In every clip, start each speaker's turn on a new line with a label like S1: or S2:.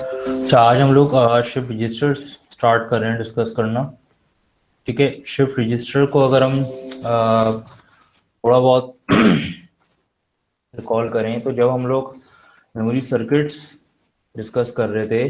S1: अच्छा, आज हम लोग शिफ्ट रजिस्टर्स स्टार्ट कर रहे हैं डिस्कस करना। ठीक है, शिफ्ट रजिस्टर को अगर हम थोड़ा बहुत रिकॉल करें तो जब हम लोग मेमोरी सर्किट्स डिस्कस कर रहे थे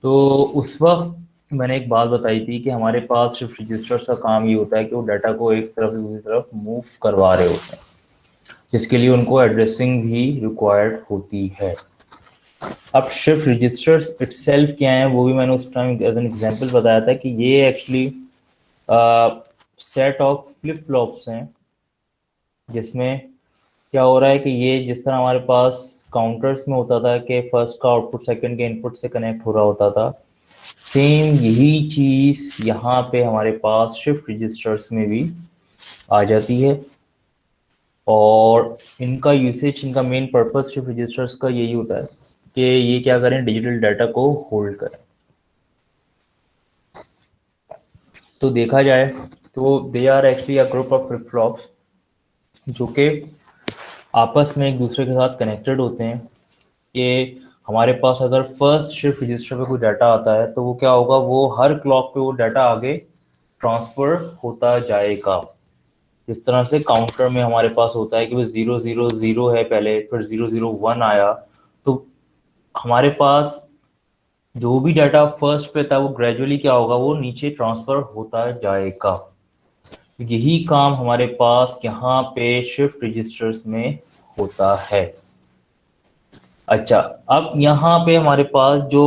S1: तो उस वक्त मैंने एक बात बताई थी कि हमारे पास शिफ्ट रजिस्टर्स का काम ये होता है कि वो डाटा को एक तरफ से दूसरी तरफ मूव करवा रहे होते हैं, जिसके लिए उनको एड्रेसिंग भी रिक्वायर्ड होती है। अब शिफ्ट रजिस्टर्स इटसेल्फ क्या है वो भी मैंने उस टाइम एज एन एग्जांपल बताया था कि ये actually set of flip flops हैं, जिसमें क्या हो रहा है कि ये जिस तरह हमारे पास काउंटर्स में होता था कि फर्स्ट का आउटपुट सेकंड के इनपुट से कनेक्ट हो रहा होता था, सेम यही चीज यहाँ पे हमारे पास शिफ्ट रजिस्टर्स में भी आ जाती है। और इनका यूसेज, इनका मेन पर्पस शिफ्ट रजिस्टर्स का यही होता है कि ये क्या करें, डिजिटल डाटा को होल्ड करें। तो देखा जाए तो they are actually a group of flip flops जो कि आपस में एक दूसरे के साथ कनेक्टेड होते हैं। कि हमारे पास अगर फर्स्ट शिफ्ट रजिस्टर पे कोई डाटा आता है तो वो क्या होगा, वो हर क्लॉक पे वो डाटा आगे ट्रांसफर होता जाएगा। जिस तरह से काउंटर में हमारे पास होता है कि वो 000 है पहले, फिर 001 आया, तो हमारे पास जो भी डाटा फर्स्ट पे था वो ग्रेजुअली क्या होगा, वो नीचे ट्रांसफर होता जाएगा। यही काम हमारे पास यहाँ पे शिफ्ट रजिस्टर्स में होता है। अच्छा, अब यहाँ पे हमारे पास जो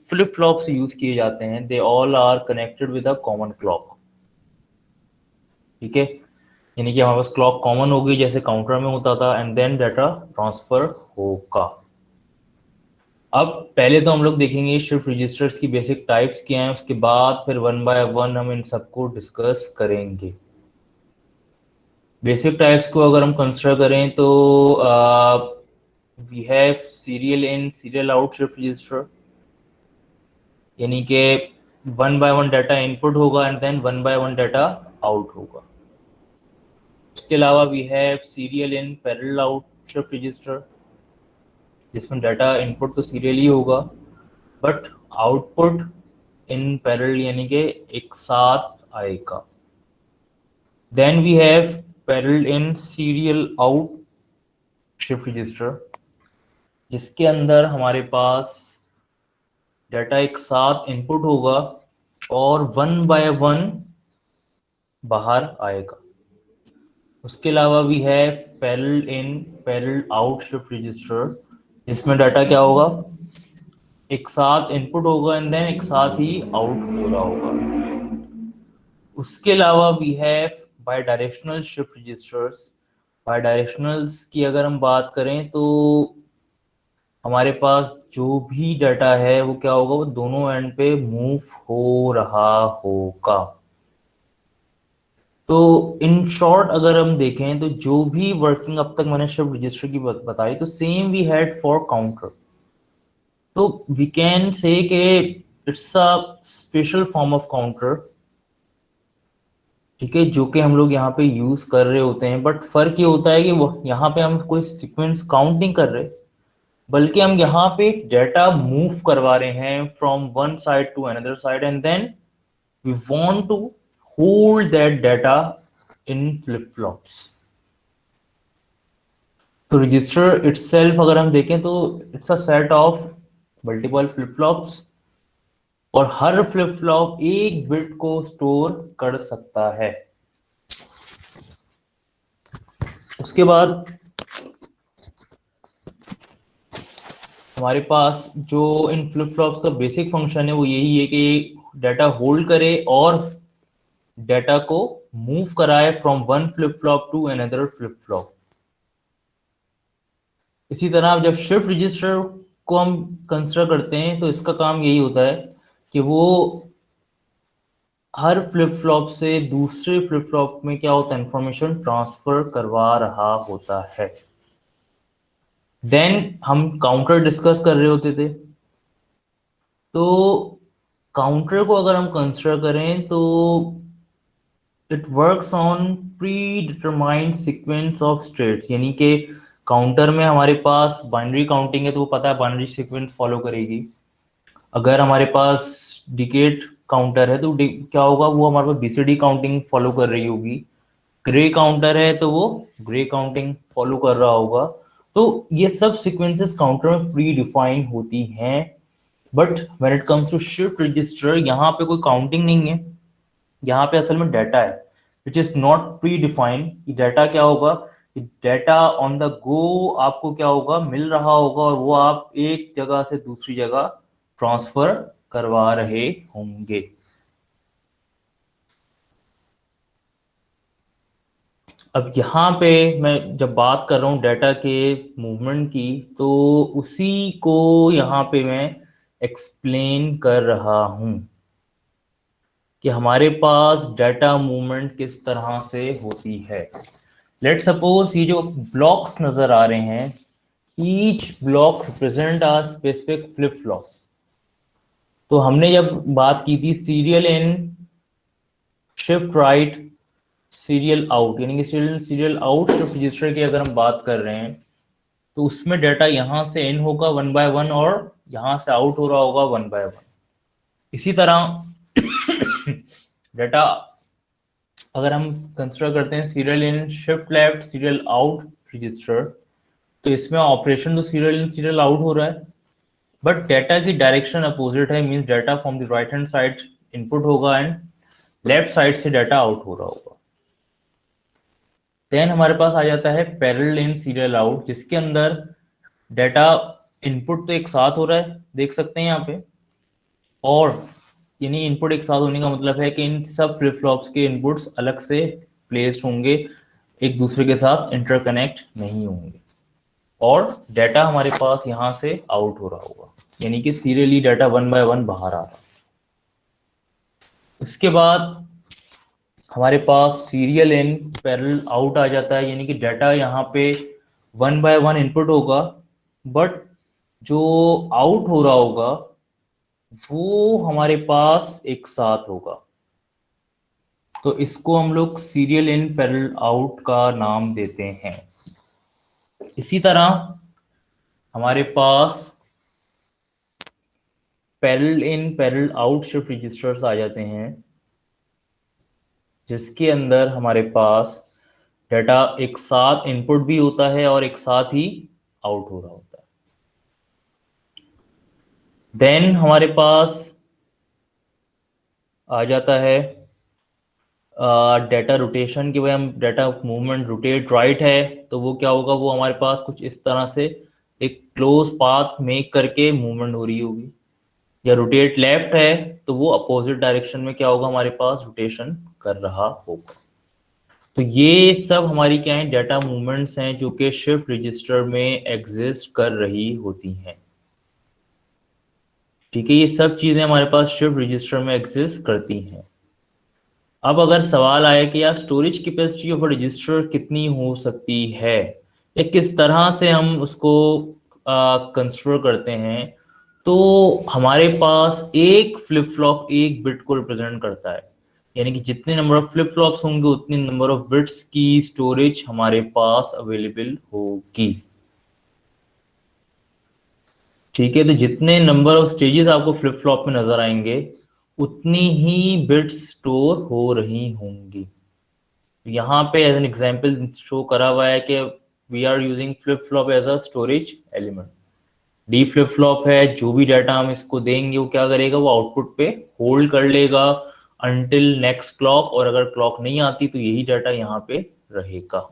S1: फ्लिप फ्लॉप्स यूज किए जाते हैं, they all are connected with a common clock. ठीक है, यानी कि हमारे पास क्लॉक कॉमन होगी जैसे काउंटर में होता था, एंड देन डाटा ट्रांसफर होगा। अब पहले तो हम लोग देखेंगे शिफ्ट रजिस्टर्स की बेसिक टाइप्स क्या हैं, उसके बाद फिर वन बाय वन हम इन सबको डिस्कस करेंगे। बेसिक टाइप्स को अगर हम कंसिडर करें तो we have serial in serial out shift register, यानी कि one by one data input होगा and then one by one data out होगा। उसके अलावा we have serial in parallel out shift register, जिसमें डाटा इनपुट तो सीरियल ही होगा बट आउटपुट इन पैरेलल, यानी कि एक साथ आएगा। Then we have parallel in serial out shift register, जिसके अंदर हमारे पास डाटा एक साथ इनपुट होगा और वन बाय वन बाहर आएगा। उसके अलावा we have parallel in parallel out shift register, जिसमें डाटा क्या होगा, एक साथ इनपुट होगा एंड देन एक साथ ही आउट हो रहा होगा। उसके अलावा we have bidirectional shift registers. Bidirectionals की अगर हम बात करें तो हमारे पास जो भी डाटा है वो क्या होगा, वो दोनों एंड पे मूव हो रहा होगा। तो इन शॉर्ट अगर हम देखें तो जो भी वर्किंग अब तक मैंने शिफ्ट रजिस्टर की बताई, तो same we had for counter. तो वी कैन से कि it's a special form of counter, ठीक है, जो कि हम लोग यहाँ पे यूज कर रहे होते हैं। बट फर्क ये होता है कि वो यहाँ पे हम कोई सीक्वेंस काउंट नहीं कर रहे, बल्कि हम यहाँ पे डाटा मूव करवा रहे हैं from one side to another side and then we want to hold that data in flip flops. तो रजिस्टर इटसेल्फ अगर हम देखें तो it's a set of multiple flip flops, और हर फ्लिप फ्लॉप एक बिट को स्टोर कर सकता है। उसके बाद हमारे पास जो इन फ्लिप फ्लॉप्स का बेसिक फंक्शन है वो यही है कि डाटा होल्ड करे और डाटा को मूव कराए from one flip flop to another flip flop. इसी तरह जब शिफ्ट रजिस्टर को हम कंसिडर करते हैं तो इसका काम यही होता है कि वो हर फ्लिप फ्लॉप से दूसरे फ्लिप फ्लॉप में क्या होता है, इंफॉर्मेशन ट्रांसफर करवा रहा होता है। देन हम काउंटर डिस्कस कर रहे होते थे। तो काउंटर को अगर हम कंसिडर करें तो it works on pre determined sequence of states, यानी कि काउंटर में हमारे पास बाइनरी काउंटिंग है तो वो पता है बाइनरी सीक्वेंस फॉलो करेगी। अगर हमारे पास डिकेट काउंटर है तो क्या होगा, वो हमारे पास बीसीडी काउंटिंग फॉलो कर रही होगी। ग्रे काउंटर है तो वो ग्रे काउंटिंग फॉलो कर रहा होगा। तो ये सब सीक्वेंसेस काउंटर में प्री डिफाइंड होती हैं। But when it comes to shift register, यहाँ पे कोई काउंटिंग नहीं है, यहाँ पे असल में डाटा है which is not pre defined. Data क्या होगा, डाटा ऑन द गो आपको क्या होगा, मिल रहा होगा, और वो आप एक जगह से दूसरी जगह ट्रांसफर करवा रहे होंगे। अब यहाँ पे मैं जब बात कर रहा हूँ डाटा के मूवमेंट की, तो उसी को यहाँ पे मैं एक्सप्लेन कर रहा हूँ कि हमारे पास डाटा मूवमेंट किस तरह से होती है। लेट सपोज ये जो ब्लॉक्स नजर आ रहे हैं, each block represent a specific flip flop. तो हमने जब बात की थी serial in, shift right, serial out, यानी कि सीरियल आउट शिफ्ट रजिस्टर की अगर हम बात कर रहे हैं, तो उसमें डाटा यहां से इन होगा 1 बाय 1 और यहां से आउट हो रहा होगा 1 बाय 1। इसी तरह डाटा अगर हम कंसिडर करते हैं serial in, shift left, serial out register, तो इसमें ऑपरेशन तो सीरियल इन सीरियल आउट हो रहा है, बट डाटा की डायरेक्शन अपोजिट है। Means data from the right hand side input होगा एंड लेफ्ट साइड से डाटा आउट हो रहा होगा। देन हमारे पास आ जाता है पैरेलल इन सीरियल आउट, जिसके अंदर डाटा इनपुट तो एक साथ हो रहा है, देख सकते हैं यहाँ पे, और यानी इनपुट एक साथ होने का मतलब है कि इन सब फ्लिप फ्लॉप्स के इनपुट्स अलग से प्लेस्ड होंगे, एक दूसरे के साथ इंटरकनेक्ट नहीं होंगे, और डाटा हमारे पास यहाँ से आउट हो रहा होगा, यानी कि सीरियली डाटा 1 बाय 1 बाहर आ रहा है। उसके बाद हमारे पास सीरियल इन पैरेलल आउट आ जाता है, यानी कि डाटा यहाँ पे 1 बाय 1 इनपुट होगा, बट जो आउट हो रहा होगा वो हमारे पास एक साथ होगा। तो इसको हम लोग सीरियल इन पैरेलल आउट का नाम देते हैं। इसी तरह हमारे पास parallel in parallel out shift registers आ जाते हैं, जिसके अंदर हमारे पास डाटा एक साथ इनपुट भी होता है और एक साथ ही आउट हो रहा होता है। देन हमारे पास आ जाता है डाटा रोटेशन की वजह, हम डाटा मूवमेंट रोटेट राइट है तो वो क्या होगा, वो हमारे पास कुछ इस तरह से एक क्लोज पाथ मेक करके मूवमेंट हो रही होगी। या रोटेट लेफ्ट है तो वो अपोजिट डायरेक्शन में क्या होगा, हमारे पास रोटेशन कर रहा होगा। तो ये सब हमारी क्या है, डाटा मूवमेंट्स हैं जो कि शिफ्ट रजिस्टर में एग्जिस्ट कर रही होती हैं। ठीक है, ये सब चीजें हमारे पास शिफ्ट रजिस्टर में एग्जिस्ट करती हैं। अब अगर सवाल आए कि यार स्टोरेज कैपेसिटी ऑफ रजिस्टर कितनी हो सकती है, या किस तरह से हम उसको कंसिडर करते हैं, तो हमारे पास एक फ्लिप फ्लॉप एक बिट को रिप्रेजेंट करता है, यानी कि जितने नंबर ऑफ फ्लिप फ्लॉप्स होंगे उतने नंबर ऑफ बिट्स की स्टोरेज हमारे पास अवेलेबल होगी। ठीक है, तो जितने नंबर ऑफ स्टेजेस आपको फ्लिप फ्लॉप में नजर आएंगे उतनी ही बिट्स स्टोर हो रही होंगी। यहाँ पे एज एन एग्जांपल शो करा हुआ है कि we are using flip flop as a storage element. D flip flop है, जो भी डाटा हम इसको देंगे वो क्या करेगा, वो आउटपुट पे होल्ड कर लेगा अंटिल नेक्स्ट क्लॉक, और अगर क्लॉक नहीं आती तो यही डाटा यहाँ पे रहेगा।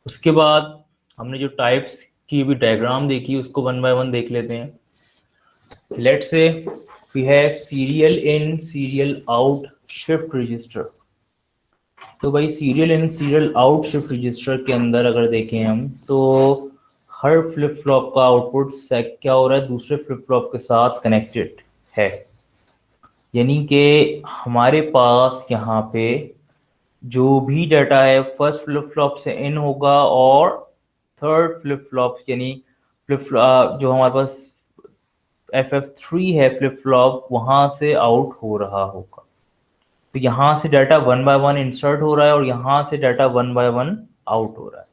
S1: उसके बाद हमने जो टाइप्स की भी डायग्राम देखी उसको 1 बाय 1 देख लेते हैं। Let's say we have serial in serial out shift register. तो भाई serial in serial out shift register के अंदर अगर देखें हम, तो हर फ्लिप फ्लॉप का आउटपुट क्या हो रहा है, दूसरे फ्लिप फ्लॉप के साथ कनेक्टेड है, यानी कि हमारे पास यहाँ पे जो भी डाटा है फर्स्ट फ्लिप फ्लॉप से इन होगा, और थर्ड फ्लिप फ्लॉप यानी जो हमारे पास FF3 है फ्लिप फ्लॉप, वहां से आउट हो रहा होगा। तो यहाँ से डाटा 1 बाय 1 इंसर्ट हो रहा है और यहाँ से डाटा 1 बाय 1 आउट हो रहा है।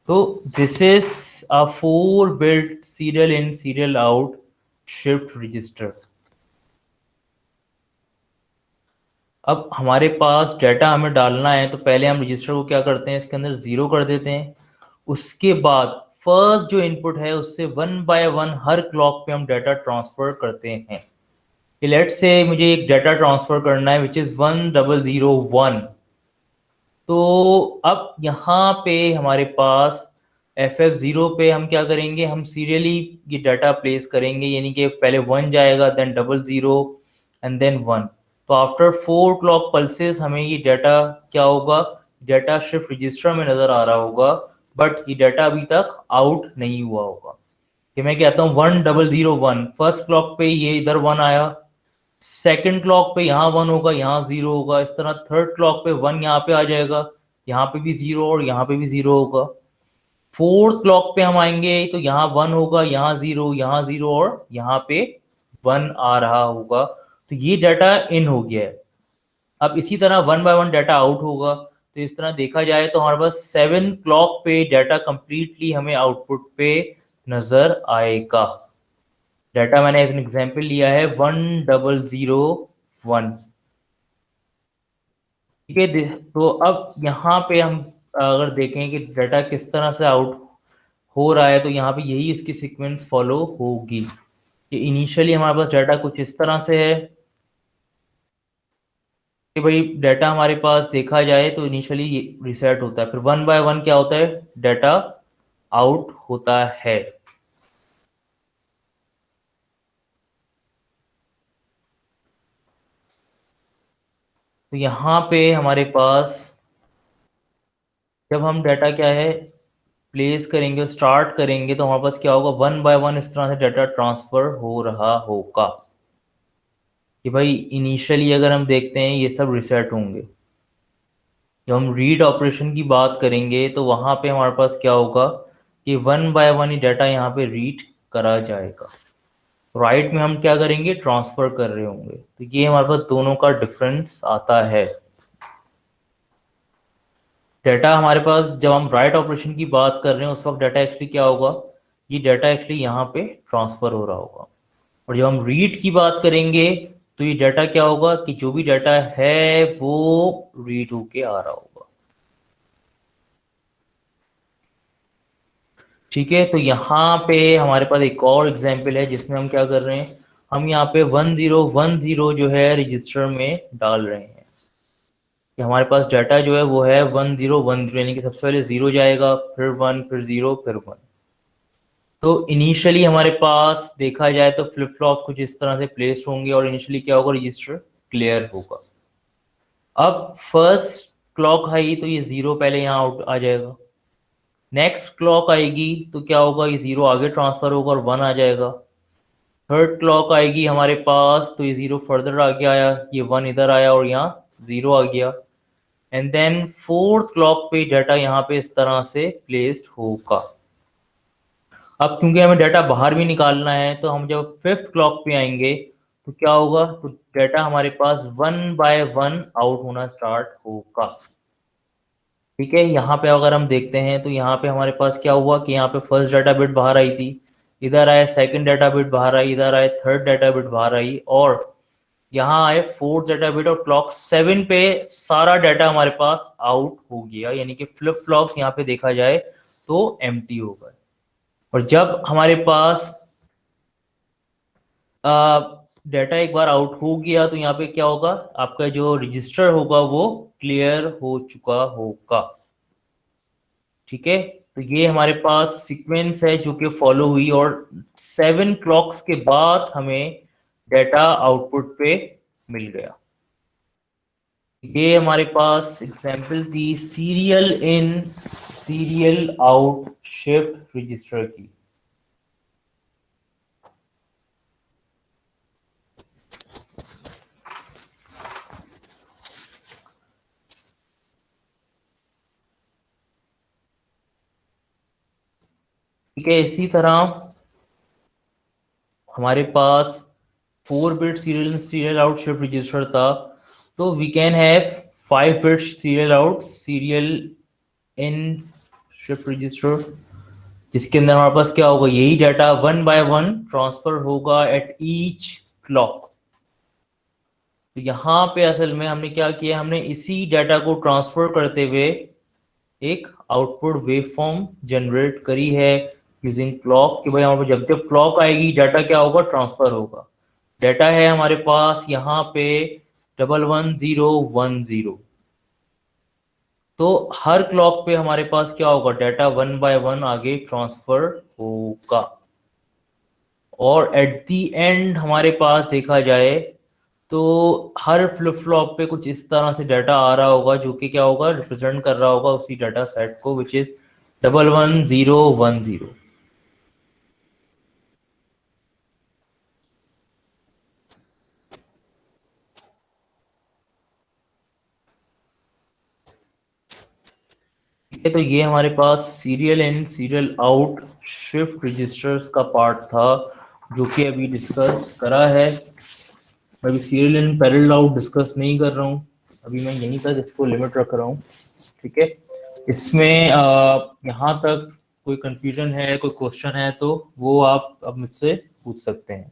S1: तो this is a 4-bit serial in serial out shift register. अब हमारे पास डाटा हमें डालना है तो पहले हम रजिस्टर को क्या करते हैं, इसके अंदर 0 कर देते हैं। उसके बाद फर्स्ट जो इनपुट है उससे 1 बाय 1 हर क्लॉक पे हम डाटा ट्रांसफर करते हैं। लेट्स से मुझे एक डाटा ट्रांसफर करना है विच इज 1001। तो अब यहाँ पे हमारे पास FF0 पे हम क्या करेंगे, हम सीरियली ये डाटा प्लेस करेंगे, यानी कि पहले 1 जाएगा, देन 00 एंड देन 1। तो आफ्टर 4 क्लॉक पल्सेस हमें ये डाटा क्या होगा, डाटा शिफ्ट रजिस्टर में नजर आ रहा होगा, बट ये डाटा अभी तक आउट नहीं हुआ होगा। कि मैं कहता हूँ 1001, फर्स्ट क्लॉक पे ये इधर 1 आया, सेकंड क्लॉक पे यहाँ 1 होगा, यहाँ 0 होगा, इस तरह थर्ड क्लॉक पे 1 यहाँ पे आ जाएगा, यहाँ पे भी 0 और यहाँ पे भी 0 होगा। फोर्थ क्लॉक पे हम आएंगे तो यहाँ 1 होगा, यहाँ 0, यहाँ 0 और यहाँ पे 1 आ रहा होगा। तो ये डाटा इन हो गया है। अब इसी तरह 1 बाय 1 डाटा आउट होगा। तो इस तरह देखा जाए तो हमारे पास 7 क्लॉक पे डाटा कंप्लीटली हमें आउटपुट पे नजर आएगा। डाटा मैंने एक एग्जांपल लिया है 1001। ठीक है, तो अब यहाँ पे हम अगर देखें कि डाटा किस तरह से आउट हो रहा है, तो यहाँ पे यही इसकी सीक्वेंस फॉलो होगी कि इनिशियली हमारे पास डाटा कुछ इस तरह से है कि भाई डाटा हमारे पास देखा जाए तो इनिशियली रिसेट होता है, फिर 1 बाय 1 क्या होता है, डाटा आउट होता है। तो यहाँ पे हमारे पास जब हम डाटा क्या है प्लेस करेंगे, स्टार्ट करेंगे, तो हमारे पास क्या होगा, 1 बाय 1 इस तरह से डाटा ट्रांसफर हो रहा होगा कि भाई इनिशियली अगर हम देखते हैं ये सब रिसेट होंगे। जब हम रीड ऑपरेशन की बात करेंगे तो वहां पे हमारे पास क्या होगा कि 1 बाय 1 ही डाटा यहाँ पे रीड करा जाएगा। राइट में हम क्या करेंगे, ट्रांसफर कर रहे होंगे। तो ये हमारे पास दोनों का डिफरेंस आता है। डाटा हमारे पास जब हम राइट ऑपरेशन की बात कर रहे हैं उस वक्त डाटा एक्चुअली क्या होगा, ये डाटा एक्चुअली यहाँ पे ट्रांसफर हो रहा होगा। और जब हम रीड की बात करेंगे तो ये डाटा क्या होगा कि जो भी डाटा है वो रीड होके आ रहा होगा। ठीक है, तो यहाँ पे हमारे पास एक और एग्जांपल है जिसमें हम क्या कर रहे हैं, हम यहाँ पे 1010 जो है रजिस्टर में डाल रहे हैं कि हमारे पास डाटा जो है वो है 1010, यानी कि सबसे पहले 0 जाएगा, फिर 1, फिर 0, फिर 1। तो इनिशियली हमारे पास देखा जाए तो फ्लिप फ्लॉप कुछ इस तरह से प्लेस्ड होंगे और इनिशियली क्या होगा, रजिस्टर क्लियर होगा। अब फर्स्ट क्लॉक आई तो ये 0 पहले यहाँ आउट आ जाएगा। नेक्स्ट क्लॉक आएगी तो क्या होगा, ये 0 आगे ट्रांसफर होगा और 1 आ जाएगा। थर्ड क्लॉक आएगी हमारे पास तो ये 0 फर्दर आगे आया, ये 1 इधर आया और यहाँ 0 आ गया। एंड देन फोर्थ क्लॉक पे डाटा यहाँ पे इस तरह से प्लेस्ड होगा। अब क्योंकि हमें डाटा बाहर भी निकालना है तो हम जब फिफ्थ क्लॉक पे आएंगे तो क्या होगा, तो डाटा हमारे पास 1 बाय 1 आउट होना स्टार्ट होगा। ठीक है, यहाँ पे अगर हम देखते हैं तो यहाँ पे हमारे पास क्या हुआ कि यहाँ पे फर्स्ट डाटा बिट बाहर आई थी, इधर आए सेकंड डाटा बिट बाहर आई, इधर आए थर्ड डाटा बिट बाहर आई, और यहाँ आए फोर्थ डाटा बिट, और क्लॉक 7 पे सारा डाटा हमारे पास आउट हो गया, यानी कि फ्लिप फ्लॉप्स यहाँ पे देखा जाए तो एम्प्टी हो गए। और जब हमारे पास डाटा एक बार आउट हो गया तो यहाँ पे क्या होगा, आपका जो रजिस्टर होगा वो क्लियर हो चुका होगा। ठीक है, तो ये हमारे पास सीक्वेंस है जो कि फॉलो हुई, और 7 क्लॉक्स के बाद हमें डाटा आउटपुट पे मिल गया। ये हमारे पास एग्जांपल थी serial in serial out shift register की। ठीक है, इसी तरह हमारे पास 4-bit serial out shift register था, तो we can have 5-bit serial out serial in shift register. जिसके अंदर हमारे पास क्या होगा, यही डाटा 1 बाय 1 ट्रांसफर होगा एट ईच क्लॉक। तो यहाँ पे असल में हमने क्या किया, हमने इसी डाटा को ट्रांसफर करते हुए एक आउटपुट वेव फॉर्म जनरेट करी है यूजिंग क्लॉक। कि भाई यहाँ पे जब जब क्लॉक आएगी डाटा क्या होगा, ट्रांसफर होगा। डाटा है हमारे पास यहाँ पे 11010। तो हर क्लॉक पे हमारे पास क्या होगा, डाटा 1 बाय 1 आगे ट्रांसफर होगा। और एट दी एंड हमारे पास देखा जाए तो हर फ्लिप फ्लॉप पे कुछ इस तरह से डाटा आ रहा होगा, जो कि क्या होगा, रिप्रेजेंट कर रहा होगा उसी डाटा सेट को, विच इज 11010। ठीक है, तो ये हमारे पास serial in serial out shift registers का पार्ट था, जो कि अभी डिस्कस करा है। मैं अभी serial in parallel out discuss नहीं कर रहा हूँ, अभी मैं यहीं तक इसको लिमिट रख रहा हूँ। ठीक है, इसमें यहाँ तक कोई कंफ्यूजन है, कोई क्वेश्चन है तो वो आप अब मुझसे पूछ सकते हैं।